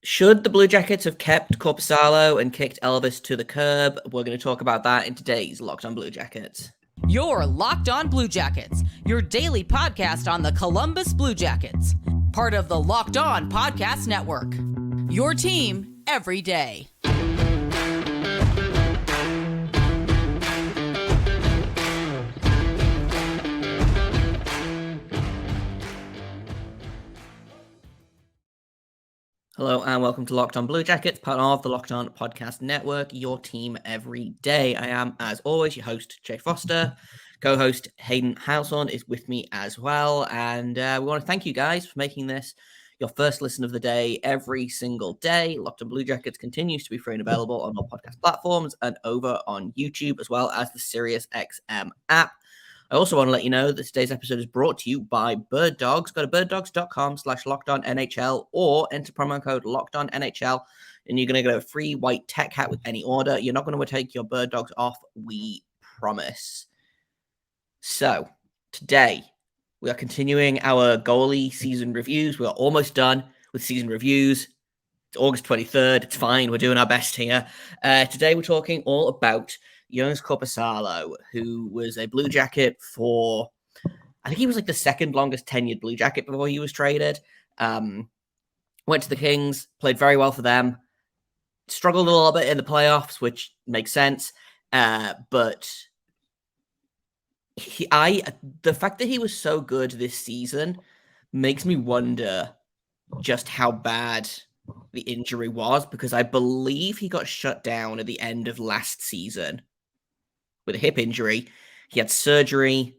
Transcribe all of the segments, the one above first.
Should the Blue Jackets have kept Korpisalo and kicked Elvis to the curb? We're going to talk about that in today's Locked On Blue Jackets. You're Locked On Blue Jackets, your daily podcast on the Columbus Blue Jackets. Part of the Locked On Podcast Network. Your team every day. Hello and welcome to Locked On Blue Jackets, part of the Locked On Podcast Network, your team every day. I am, as always, your host, Jay Foster. Co-host Hayden Houseon is with me as well. And we want to thank you guys for making this your first listen of the day every single day. Locked On Blue Jackets continues to be free and available on all podcast platforms and over on YouTube, as well as the SiriusXM app. I also want to let you know that today's episode is brought to you by Birddogs. Go to birddogs.com/lockedonnhl or enter promo code LockedOnNHL, and you're going to get a free white tech hat with any order. You're not going to take your Birddogs off, we promise. So, today, we are continuing our goalie season reviews. We are almost done with season reviews. It's August 23rd. It's fine. We're doing our best here. Today, we're talking all about Joonas Korpisalo, who was a Blue Jacket for, I think he was like the second longest tenured Blue Jacket before he was traded. Went to the Kings, played very well for them, struggled a little bit in the playoffs, which makes sense. But the fact that he was so good this season makes me wonder just how bad the injury was, because I believe he got shut down at the end of last season with a hip injury. He had surgery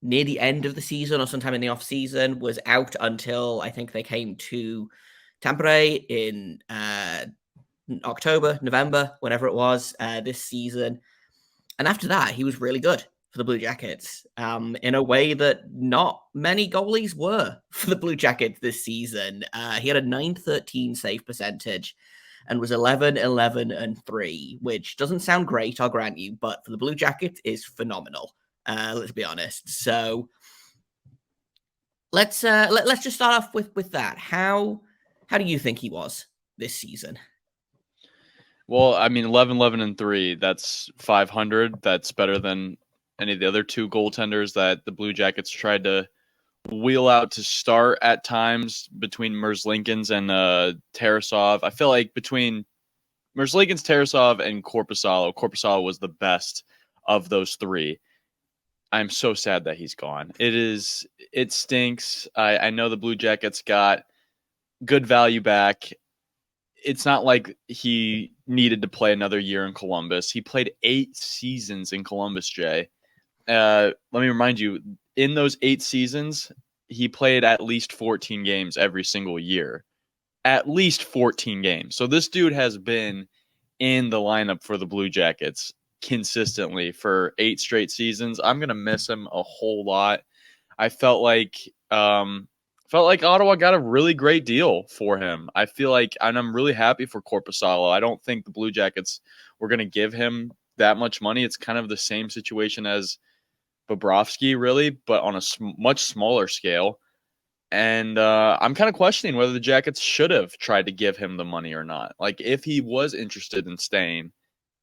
near the end of the season or sometime in the off season, was out until I think they came to Tampere in October, November, whenever it was this season. And after that, he was really good for the Blue Jackets in a way that not many goalies were for the Blue Jackets this season. He had a .913 save percentage and was 11-11-3, which doesn't sound great, I'll grant you, but for the Blue Jackets is phenomenal. Let's be honest. So let's just start off with that. How do you think he was this season? Well, I mean, 11-11-3, that's 500. That's better than any of the other two goaltenders that the Blue Jackets tried to wheel out to start at times between Merzlikins and Tarasov. I feel like between Merzlikins, Tarasov, and Korpisalo was the best of those three. I'm so sad that he's gone. It stinks. I know the Blue Jackets got good value back. It's not like he needed to play another year in Columbus. He played 8 seasons in Columbus, Jay. Let me remind you, in those 8 seasons, he played at least 14 games every single year. At least 14 games. So this dude has been in the lineup for the Blue Jackets consistently for 8 straight seasons. I'm going to miss him a whole lot. I felt like Ottawa got a really great deal for him. I feel like, and I'm really happy for Korpisalo. I don't think the Blue Jackets were going to give him that much money. It's kind of the same situation as Bobrovsky, really, but on a much smaller scale. And I'm kind of questioning whether the Jackets should have tried to give him the money or not. Like, if he was interested in staying,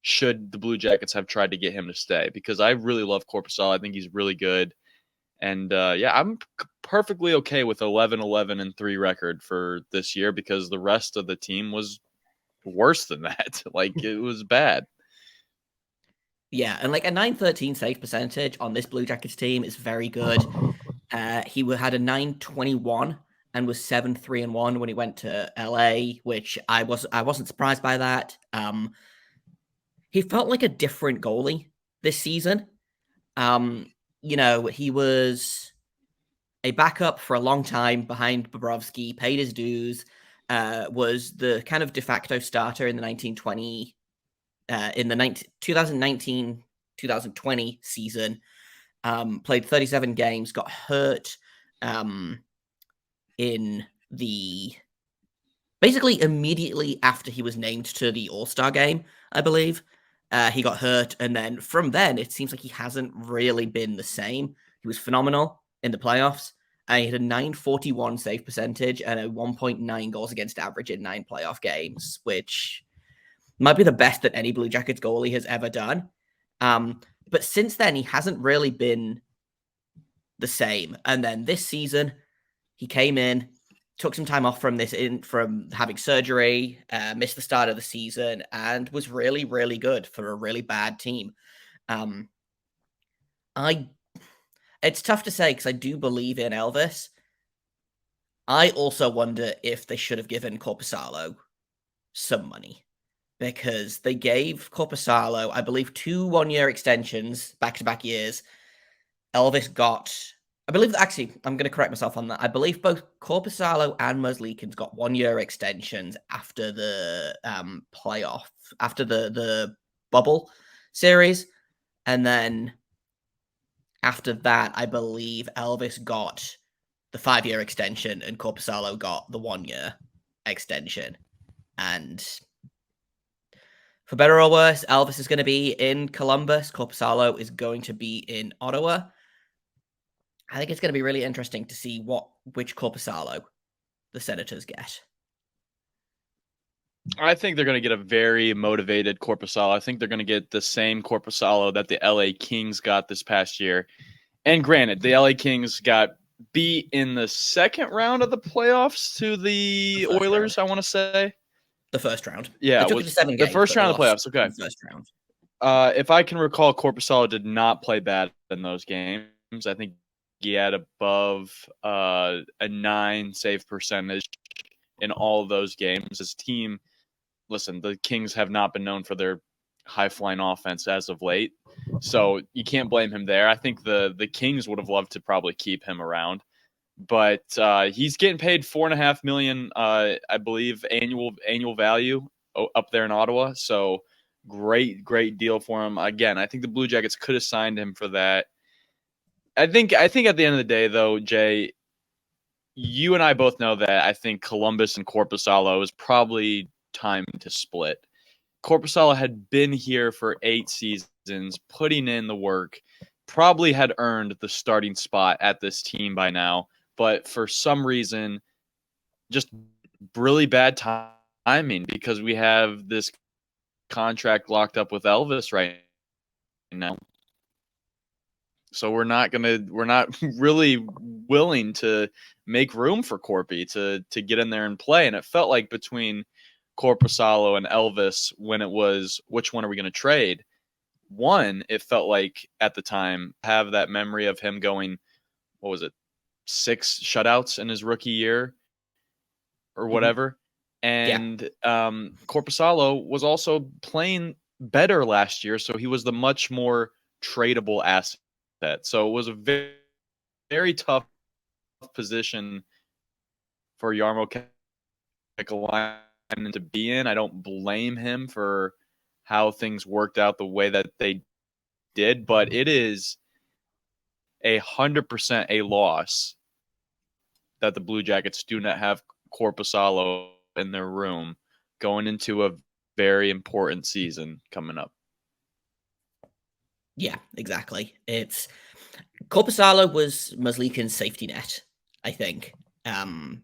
should the Blue Jackets have tried to get him to stay? Because I really love Korpisalo. I think he's really good. And I'm perfectly okay with 11-11-3 record for this year, because the rest of the team was worse than that. Like, it was bad. Yeah, and like a .913 save percentage on this Blue Jackets team is very good. He had a .921 and was 7-3-1 when he went to LA, which I wasn't surprised by that. He felt like a different goalie this season. He was a backup for a long time behind Bobrovsky, paid his dues, was the kind of de facto starter in the 2019-2020 season. Played 37 games, got hurt basically immediately after he was named to the All-Star game, I believe. He got hurt, and then from then, it seems like he hasn't really been the same. He was phenomenal in the playoffs, He had a 941 save percentage and a 1.9 goals against average in 9 playoff games, which might be the best that any Blue Jackets goalie has ever done. But since then, he hasn't really been the same. And then this season, he came in, took some time off from having surgery, missed the start of the season, and was really, really good for a really bad team. It's tough to say because I do believe in Elvis. I also wonder if they should have given Korpisalo some money, because they gave Korpisalo, I believe, 2 one-year extensions, back-to-back years. Elvis got, I believe, actually, I'm going to correct myself on that. I believe both Korpisalo and Merzlikins got 1-year extensions after the playoff, after the bubble series. And then after that, I believe Elvis got the 5-year extension and Korpisalo got the 1-year extension. And for better or worse, Elvis is going to be in Columbus. Korpisalo is going to be in Ottawa. I think it's going to be really interesting to see which Korpisalo the Senators get. I think they're going to get a very motivated Korpisalo. I think they're going to get the same Korpisalo that the LA Kings got this past year. And granted, the LA Kings got beat in the second round of the playoffs to the Oilers, round. I want to say. The first round. Yeah, it took it to 7 games. The first round of the playoffs, okay. The first round. If I can recall, Korpisalo did not play bad in those games. I think he had above a 9 save percentage in all of those games. His team, listen, the Kings have not been known for their high-flying offense as of late, so you can't blame him there. I think the Kings would have loved to probably keep him around, but he's getting paid $4.5 million, I believe, annual value up there in Ottawa. So great deal for him. Again, I think the Blue Jackets could have signed him for that. I think at the end of the day, though, Jay, you and I both know that I think Columbus and Korpisalo is probably time to split. Korpisalo had been here for 8 seasons, putting in the work, probably had earned the starting spot at this team by now, but for some reason, just really bad timing, because we have this contract locked up with Elvis right now. So we're not really willing to make room for Korpi to get in there and play. And it felt like between Korpisalo and Elvis, when it was which one are we going to trade, one, it felt like at the time have that memory of him going, what was it, 6 shutouts in his rookie year or whatever. And Korpisalo was also playing better last year, so he was the much more tradable asset. So it was a very, very tough position for Jarmo Kekalainen to be in. I don't blame him for how things worked out the way that they did, but it is 100% a loss that the Blue Jackets do not have Korpisalo in their room going into a very important season coming up. Yeah, exactly. Korpisalo was Merzlikins' safety net, I think,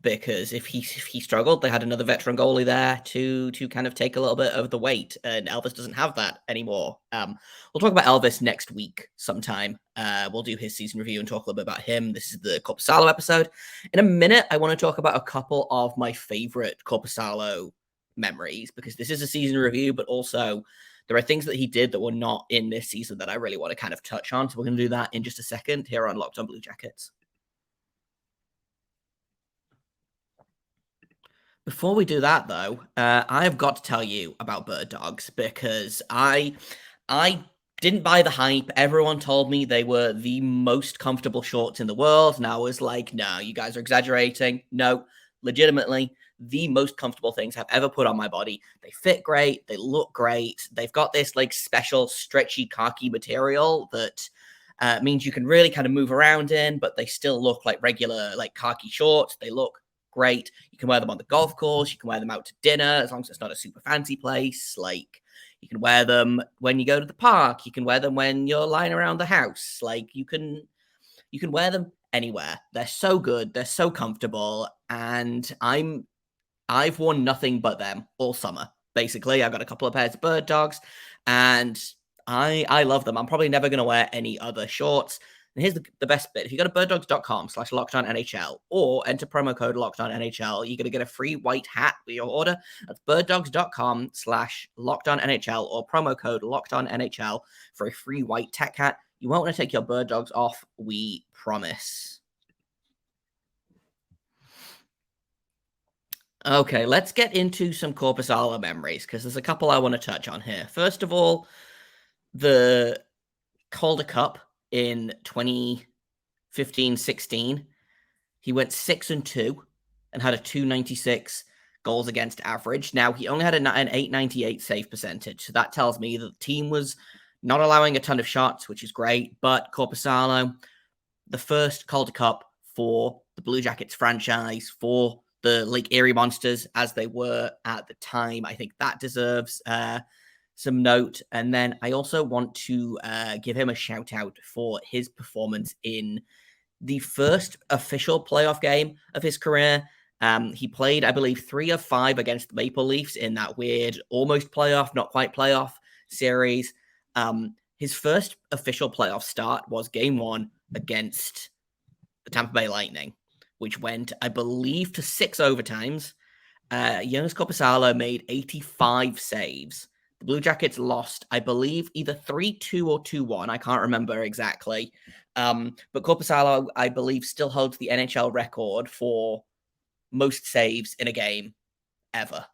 because if he struggled, they had another veteran goalie there to kind of take a little bit of the weight, and Elvis doesn't have that anymore. We'll talk about Elvis next week sometime. We'll do his season review and talk a little bit about him. This is the Korpisalo episode. In a minute, I want to talk about a couple of my favorite Korpisalo memories, because this is a season review, but also there are things that he did that were not in this season that I really want to kind of touch on. So we're going to do that in just a second here on Locked On Blue Jackets. Before we do that, though, I have got to tell you about Birddogs, because I didn't buy the hype. Everyone told me they were the most comfortable shorts in the world, and I was like, no, you guys are exaggerating. No, legitimately, the most comfortable things I've ever put on my body. They fit great. They look great. They've got this like special stretchy khaki material that means you can really kind of move around in, but they still look like regular like khaki shorts. They look great. You can wear them on the golf course. You can wear them out to dinner, as long as it's not a super fancy place. Like, you can wear them when you go to the park. You can wear them when you're lying around the house. Like, you can wear them anywhere. They're so good, they're so comfortable, and I've worn nothing but them all summer. Basically, I've got a couple of pairs of Birddogs, and I love them. I'm probably never going to wear any other shorts. And here's the best bit. If you go to birddogs.com/lockedonnhl or enter promo code lockedonnhl, you're going to get a free white hat with your order. That's birddogs.com/lockedonnhl or promo code lockedonnhl for a free white tech hat. You won't want to take your Birddogs off, we promise. Okay, let's get into some Korpisalo memories, because there's a couple I want to touch on here. First of all, the Calder Cup in 2015-16, he went 6-2 and had a 296 goals against average. Now, he only had an 898 save percentage, so that tells me that the team was not allowing a ton of shots, which is great, but Korpisalo, the first Calder Cup for the Blue Jackets franchise, for the Lake Erie Monsters, as they were at the time. I think that deserves some note. And then I also want to give him a shout out for his performance in the first official playoff game of his career. He played, I believe, 3 of 5 against the Maple Leafs in that weird almost playoff, not quite playoff series. His first official playoff start was game 1 against the Tampa Bay Lightning, which went, I believe, to 6 overtimes. Joonas Korpisalo made 85 saves. The Blue Jackets lost, I believe, either 3-2 or 2-1. I can't remember exactly. But Korpisalo, I believe, still holds the NHL record for most saves in a game ever.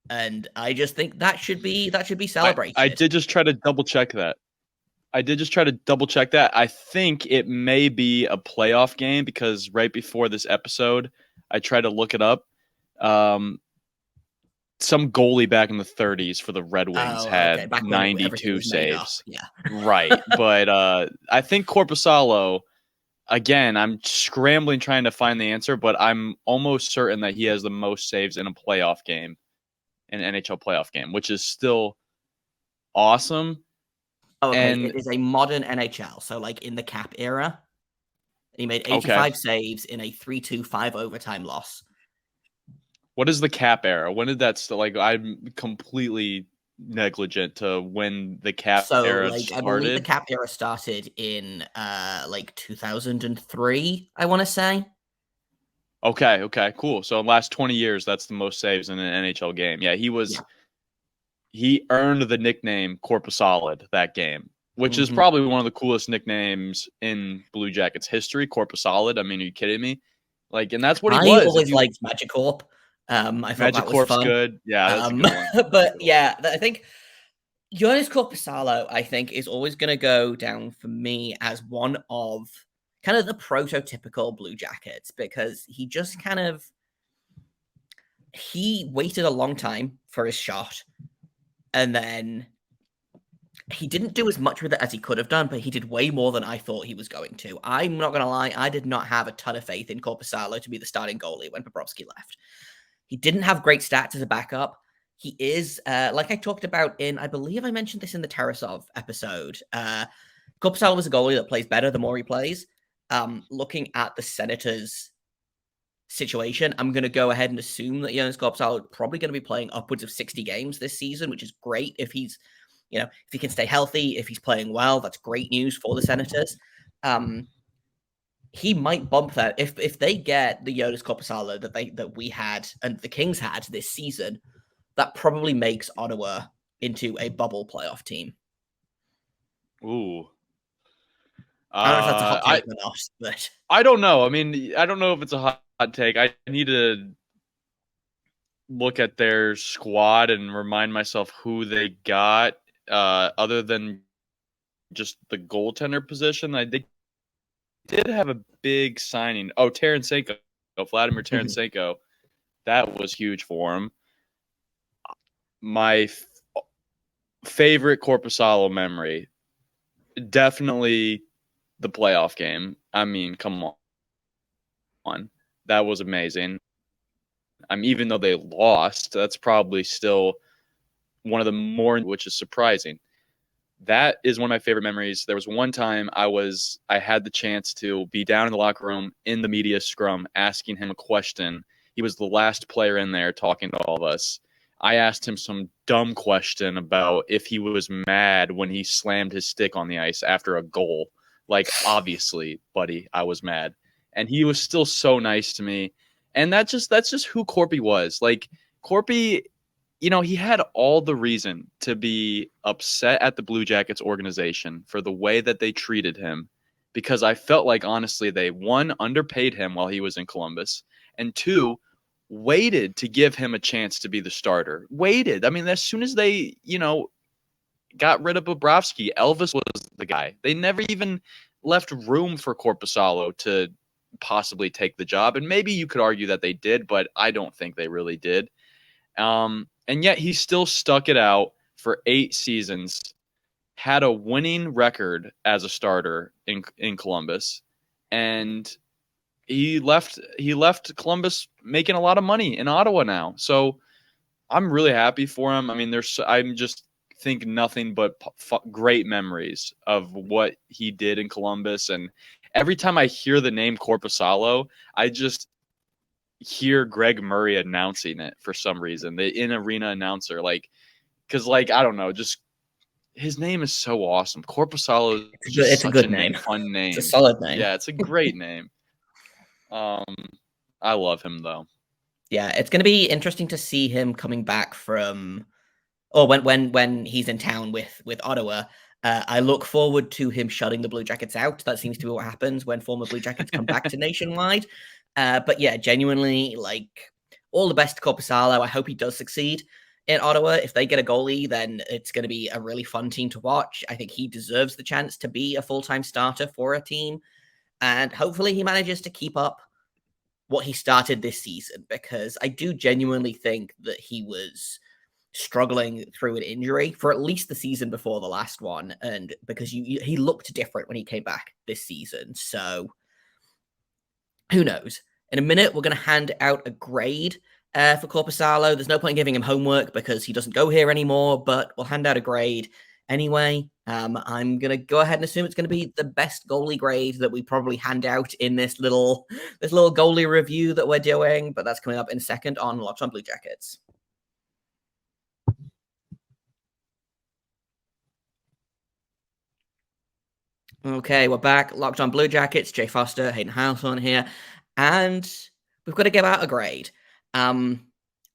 And I just think that should be celebrated. I did just try to double check that. I think it may be a playoff game, because right before this episode, I tried to look it up. Some goalie back in the 30s for the Red Wings had 92 saves. Yeah. Right. But I think Korpisalo, again, I'm scrambling trying to find the answer, but I'm almost certain that he has the most saves in a playoff game, in an NHL playoff game, which is still awesome. Okay, and it is a modern NHL, so like in the cap era. He made 85 saves in a 3-2-5 overtime loss. What is the cap era? When did that start? I'm completely negligent to when the cap era started. I believe the cap era started in 2003, I want to say. Okay, cool. So in the last 20 years, that's the most saves in an NHL game. Yeah, he earned the nickname Korpisalid that game, which is probably one of the coolest nicknames in Blue Jackets history. Korpisalid. I mean, are you kidding me? And that's what he was. I always liked Magicorp. I thought that was fun. Good. Yeah, that's a good one. But yeah, I think Joonas Korpisalo, I think, is always going to go down for me as one of kind of the prototypical Blue Jackets, because he just he waited a long time for his shot, and then he didn't do as much with it as he could have done, but he did way more than I thought he was going to. I'm not going to lie, I did not have a ton of faith in Korpisalo to be the starting goalie when Bobrovsky left. He didn't have great stats as a backup. He is, like I talked about I believe I mentioned this in the Tarasov episode, Korpisalo was a goalie that plays better the more he plays. Looking at the Senators situation, I'm going to go ahead and assume that Joonas Korpisalo is probably going to be playing upwards of 60 games this season, which is great if he's, if he can stay healthy, if he's playing well. That's great news for the Senators. He might bump that if they get the Joonas Korpisalo that we had and the Kings had this season. That probably makes Ottawa into a bubble playoff team. Ooh. I don't know if that's a hot take or not, but I don't know. I mean, I don't know if it's a hot take. I need to look at their squad and remind myself who they got, other than just the goaltender position. They did have a big signing. Oh, Tarasenko, Vladimir Tarasenko. That was huge for him. My favorite Korpisalo memory, definitely the playoff game. I mean, come on. That was amazing. Even though they lost, that's probably still one of the more, which is surprising. that is one of my favorite memories. There was one time I had the chance to be down in the locker room in the media scrum asking him a question. He was the last player in there talking to all of us. I asked him some dumb question about if he was mad when he slammed his stick on the ice after a goal. Like, obviously, buddy, I was mad. And he was still so nice to me. And that's just who Korpi was. Like, Korpi, he had all the reason to be upset at the Blue Jackets organization for the way that they treated him, because I felt like, honestly, they, one, underpaid him while he was in Columbus, and two, waited to give him a chance to be the starter. Waited. I mean, as soon as they, got rid of Bobrovsky, Elvis was the guy. They never even left room for Korpisalo to possibly take the job. And maybe you could argue that they did, but I don't think they really did. And yet he still stuck it out for 8 seasons, had a winning record as a starter in Columbus, and he left Columbus making a lot of money in Ottawa now. So I'm really happy for him. I mean, I'm just think nothing but great memories of what he did in Columbus. And every time I hear the name Korpisalo, I just hear Greg Murray announcing it for some reason. The in-arena announcer, because I don't know, just his name is so awesome. Korpisalo is just it's such a good name. Fun name. It's a solid name. Yeah, it's a great name. I love him though. Yeah, it's going to be interesting to see him coming back from, or when he's in town with Ottawa. I look forward to him shutting the Blue Jackets out. That seems to be what happens when former Blue Jackets come back to Nationwide. But yeah, genuinely, all the best to Korpisalo. I hope he does succeed in Ottawa. If they get a goalie, then it's going to be a really fun team to watch. I think he deserves the chance to be a full-time starter for a team. And hopefully he manages to keep up what he started this season, because I do genuinely think that he was struggling through an injury for at least the season before the last one, and because he looked different when he came back this season. So who knows? In a minute, we're going to hand out a grade for Korpisalo. There's no point in giving him homework because he doesn't go here anymore, but we'll hand out a grade anyway. I'm going to go ahead and assume it's going to be the best goalie grade that we probably hand out in this little goalie review that we're doing, but that's coming up in a second on Locked on Blue Jackets. Okay, we're back. Locked on Blue Jackets. Jay Foster, Hayden Householm here. And we've got to give out a grade. I'm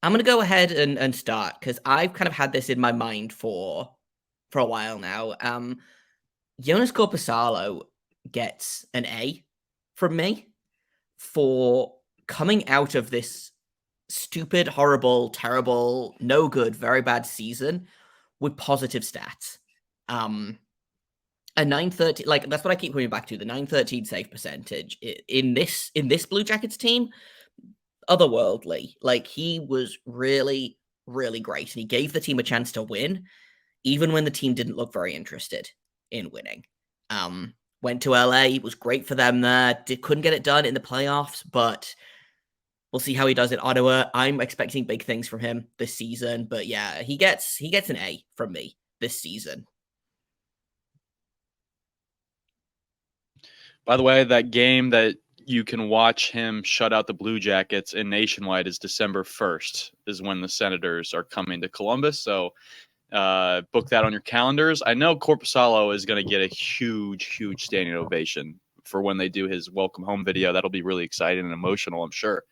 going to go ahead and start, because I've kind of had this in my mind for a while now. Joonas Korpisalo gets an A from me for coming out of this stupid, horrible, terrible, no good, very bad season with positive stats. A 930, that's what I keep coming back to, the 913 save percentage in this Blue Jackets team, otherworldly. He was really, really great, and he gave the team a chance to win, even when the team didn't look very interested in winning. Went to LA, was great for them there, couldn't get it done in the playoffs, but we'll see how he does in Ottawa. I'm expecting big things from him this season, but yeah, he gets an A from me this season. By the way, that game that you can watch him shut out the Blue Jackets in Nationwide is December 1st, is when the Senators are coming to Columbus. So book that on your calendars. I know Korpisalo is going to get a huge, huge standing ovation for when they do his welcome home video. That'll be really exciting and emotional, I'm sure.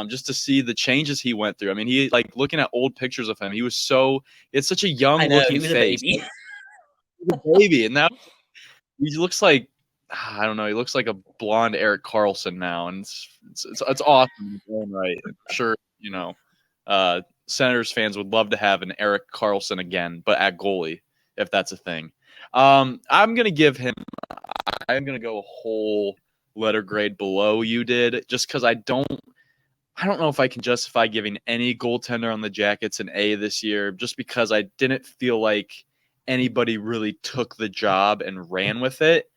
Just to see the changes he went through. I mean, he looking at old pictures of him, it's such a young looking face. He was a baby. And now he looks like, I don't know, he looks like a blonde Erik Karlsson now, and it's awesome in his own right. I'm sure, Senators fans would love to have an Erik Karlsson again, but at goalie, if that's a thing. I'm going to go a whole letter grade below you did, just because I don't know if I can justify giving any goaltender on the Jackets an A this year, just because I didn't feel like anybody really took the job and ran with it.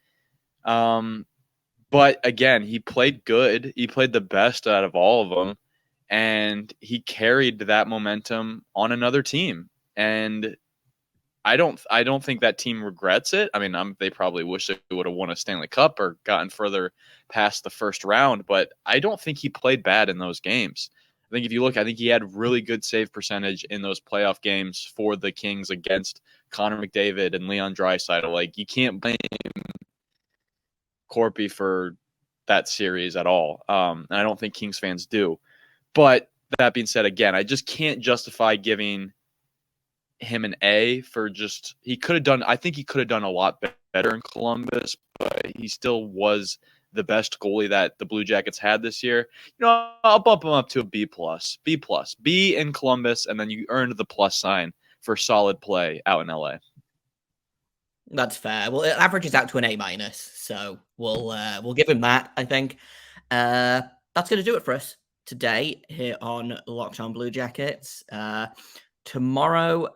But again, he played good. He played the best out of all of them, and he carried that momentum on another team. And I don't think that team regrets it. I mean, they probably wish they would have won a Stanley Cup or gotten further past the first round, but I don't think he played bad in those games. I think if you look, I think he had really good save percentage in those playoff games for the Kings against Connor McDavid and Leon Draisaitl. Like, you can't blame Korpi for that series at all. And I don't think Kings fans do. But that being said, again, I just can't justify giving him an A for just, I think he could have done a lot better in Columbus, but he still was the best goalie that the Blue Jackets had this year. I'll bump him up to a B+. B in Columbus, and then you earned the plus sign for solid play out in LA. That's fair. Well, it averages out to an A-, so we'll give him that, I think. That's going to do it for us today here on Locked On Blue Jackets. Tomorrow,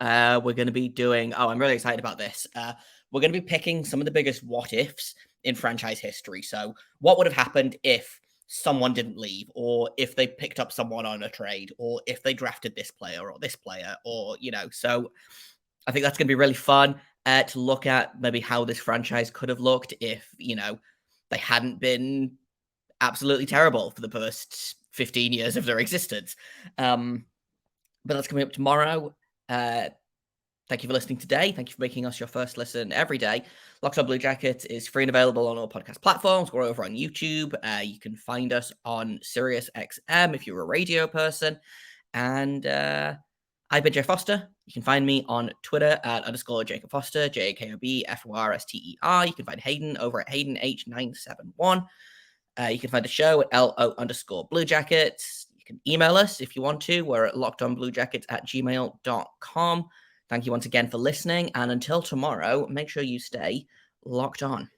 we're going to be doing... Oh, I'm really excited about this. We're going to be picking some of the biggest what-ifs in franchise history. So what would have happened if someone didn't leave, or if they picked up someone on a trade, or if they drafted this player or this player, or, so I think that's going to be really fun to look at maybe how this franchise could have looked if, they hadn't been absolutely terrible for the first 15 years of their existence. But that's coming up tomorrow. Thank you for listening today. Thank you for making us your first listen every day. Locked On Blue Jackets is free and available on all podcast platforms. We're over on YouTube. You can find us on Sirius XM if you're a radio person. And I've been Jay Foster. You can find me on Twitter at _Jacob Foster, JAKOBFORSTER. You can find Hayden over at HaydenH971. You can find the show at LO_Blue Jackets. You can email us if you want to. We're at lockedonbluejackets@gmail.com. Thank you once again for listening. And until tomorrow, make sure you stay locked on.